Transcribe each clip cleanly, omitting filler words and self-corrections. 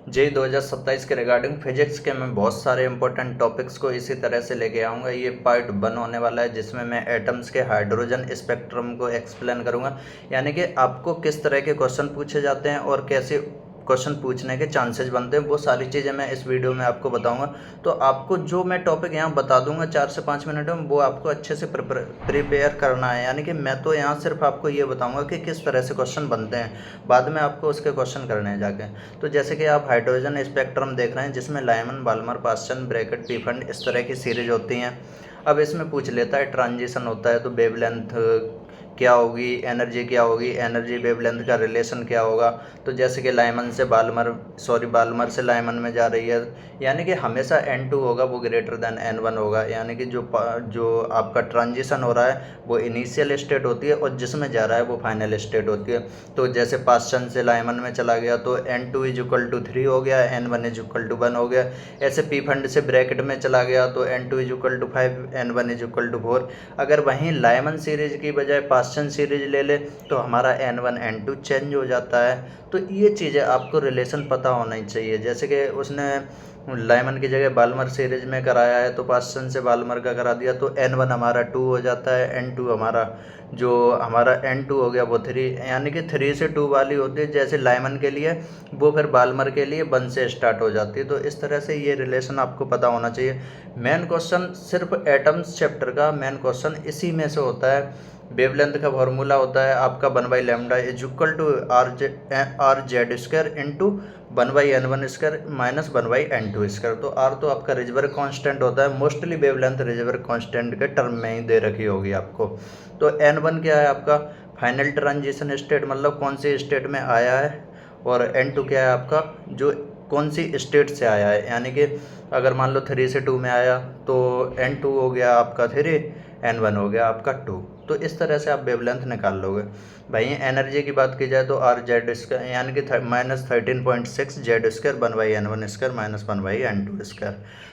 JEE 2027 के regarding physics के मैं बहुत सारे इंपॉर्टेंट टॉपिक्स को इसी तरह से लेके आऊँगा। ये पार्ट 1 होने वाला है, जिसमें मैं एटम्स के हाइड्रोजन स्पेक्ट्रम को एक्सप्लेन करूँगा, यानी कि आपको किस तरह के क्वेश्चन पूछे जाते हैं और कैसे क्वेश्चन पूछने के चांसेस बनते हैं, वो सारी चीज़ें मैं इस वीडियो में आपको बताऊंगा। तो आपको जो मैं टॉपिक यहाँ बता दूंगा 4 से 5 मिनट में, वो आपको अच्छे से प्रिपेयर करना है। यानी कि मैं तो यहाँ सिर्फ आपको ये बताऊंगा कि किस तरह से क्वेश्चन बनते हैं, बाद में आपको उसके क्वेश्चन करने हैं जाके। तो जैसे कि आप हाइड्रोजन स्पेक्ट्रम देख रहे हैं, जिसमें Lyman, Balmer, Paschen, Brackett, Pfund, इस तरह की सीरीज होती हैं। अब इसमें पूछ लेता है ट्रांजिशन होता है तो वेवलेंथ क्या होगी, एनर्जी क्या होगी, एनर्जी वेवलेंथ का रिलेशन क्या होगा। तो जैसे कि लाइमन से बाल्मर, बाल्मर से लाइमन में जा रही है, यानी कि हमेशा N2 होगा वो ग्रेटर देन N1 होगा। यानी कि जो आपका ट्रांजिशन हो रहा है वो इनिशियल स्टेट होती है और जिसमें जा रहा है वो फाइनल स्टेट होती है। तो जैसे पास्चन से लाइमन में चला गया तो N2 = 3 हो गया, N1 = 1 हो गया। ऐसे पी फंड से ब्रैकेट में चला गया तो N2 = 5, N1 = 4। अगर वहीं लाइमन सीरीज की बजाय पास्चन सीरीज ले ले तो हमारा N1 N2 चेंज हो जाता है। तो ये चीज़ें आपको रिलेशन पता होना ही चाहिए। जैसे कि उसने लाइमन की जगह बाल्मर सीरीज में कराया है तो पास्चन से बाल्मर का करा दिया तो N1 हमारा 2 हो जाता है, N2 हमारा N2 हो गया वो 3, यानी कि 3 से 2 वाली होती है। जैसे लाइमन के लिए वो फिर बाल्मर के लिए 1 से स्टार्ट हो जाती है। तो इस तरह से ये रिलेशन आपको पता होना चाहिए। मेन क्वेश्चन सिर्फ एटम्स चैप्टर का मेन क्वेश्चन इसी में से होता है। वेवलेंथ का फॉर्मूला होता है आपका 1/λ = R/Z² into 1/N1² minus 1/N2²। तो R तो आपका रिजर्वर कांस्टेंट होता है, मोस्टली वेवलेंथ रिजर्वर कांस्टेंट के टर्म में ही दे रखी होगी आपको। तो N1 क्या है आपका फाइनल ट्रांजिशन स्टेट, मतलब कौन सी स्टेट में आया है, और N2 क्या है आपका जो कौन सी स्टेट से आया है। यानी कि अगर मान लो 3 से 2 में आया तो N2 हो गया आपका 3, N1 हो गया आपका 2। तो इस तरह से आप वेवलेंथ निकाल लोगे। भाई एनर्जी की बात की जाए तो R/Z² यानी कि -13.6 Z² 1/N1² माइनस 1/N2²।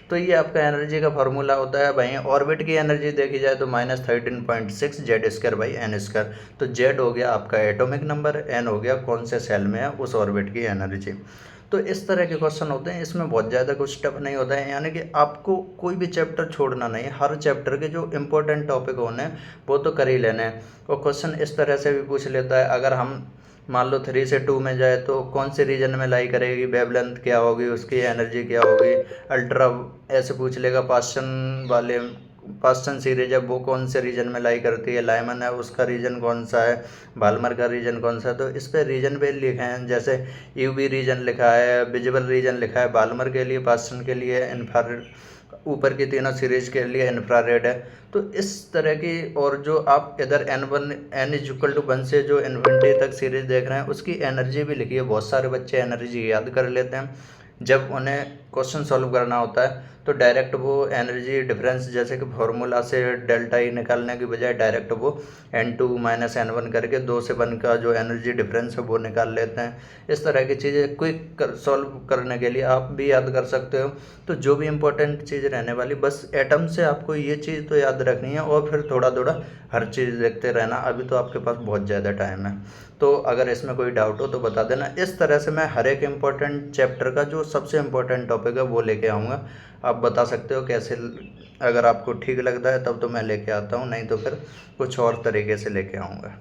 तो ये आपका एनर्जी का फार्मूला होता है। भाई ऑर्बिट की एनर्जी देखी जाए तो -13.6 Z²/N²। तो Z हो गया आपका एटॉमिक नंबर, N हो गया कौन से सेल में है उस ऑर्बिट की एनर्जी। तो इस तरह के क्वेश्चन होते हैं, इसमें बहुत ज़्यादा कुछ टफ नहीं होता है। यानी कि आपको कोई भी चैप्टर छोड़ना नहीं, हर चैप्टर के जो इंपॉर्टेंट टॉपिक होने हैं वो तो कर ही लेने हैं। और क्वेश्चन इस तरह से भी पूछ लेता है, अगर हम मान लो 3 से 2 में जाए तो कौन से रीजन में लाई करेगी, वेवलेंथ क्या होगी, उसकी एनर्जी क्या होगी। अल्ट्रा ऐसे पूछ लेगा, पास्चन सीरीज है वो कौन से रीजन में लाई करती है, लाइमन है उसका रीजन कौन सा है, बाल्मर का रीजन कौन सा है। तो इस पर रीजन पे लिखे हैं, जैसे यूवी रीजन लिखा है, विजिबल रीजन लिखा है बाल्मर के लिए, पास्चन के लिए इंफ्रारेड, ऊपर की तीनों सीरीज के लिए इंफ्रारेड है। तो इस तरह की, और जो आप इधर N1 से जो इन्फिनिटी तक सीरीज देख रहे हैं उसकी एनर्जी भी लिखी है। बहुत सारे बच्चे एनर्जी याद कर लेते हैं, जब उन्हें क्वेश्चन सॉल्व करना होता है तो डायरेक्ट वो एनर्जी डिफरेंस, जैसे कि फार्मूला से डेल्टा ई निकालने की बजाय डायरेक्ट वो N2 - N1 करके 2 से 1 का जो एनर्जी डिफरेंस है वो निकाल लेते हैं। इस तरह की चीज़ें क्विक सॉल्व करने के लिए आप भी याद कर सकते हो। तो जो भी इम्पोर्टेंट चीज़ रहने वाली, बस एटम से आपको ये चीज़ तो याद रखनी है और फिर थोड़ा थोड़ा हर चीज़ देखते रहना। अभी तो आपके पास बहुत ज़्यादा टाइम है, तो अगर इसमें कोई डाउट हो तो बता देना। इस तरह से मैं हर एक इम्पोर्टेंट चैप्टर का जो सबसे इम्पोर्टेंट टॉपिक है वो लेके आऊँगा। आप बता सकते हो कैसे, अगर आपको ठीक लगता है तब तो मैं लेके आता हूँ, नहीं तो फिर कुछ और तरीके से लेके आऊँगा।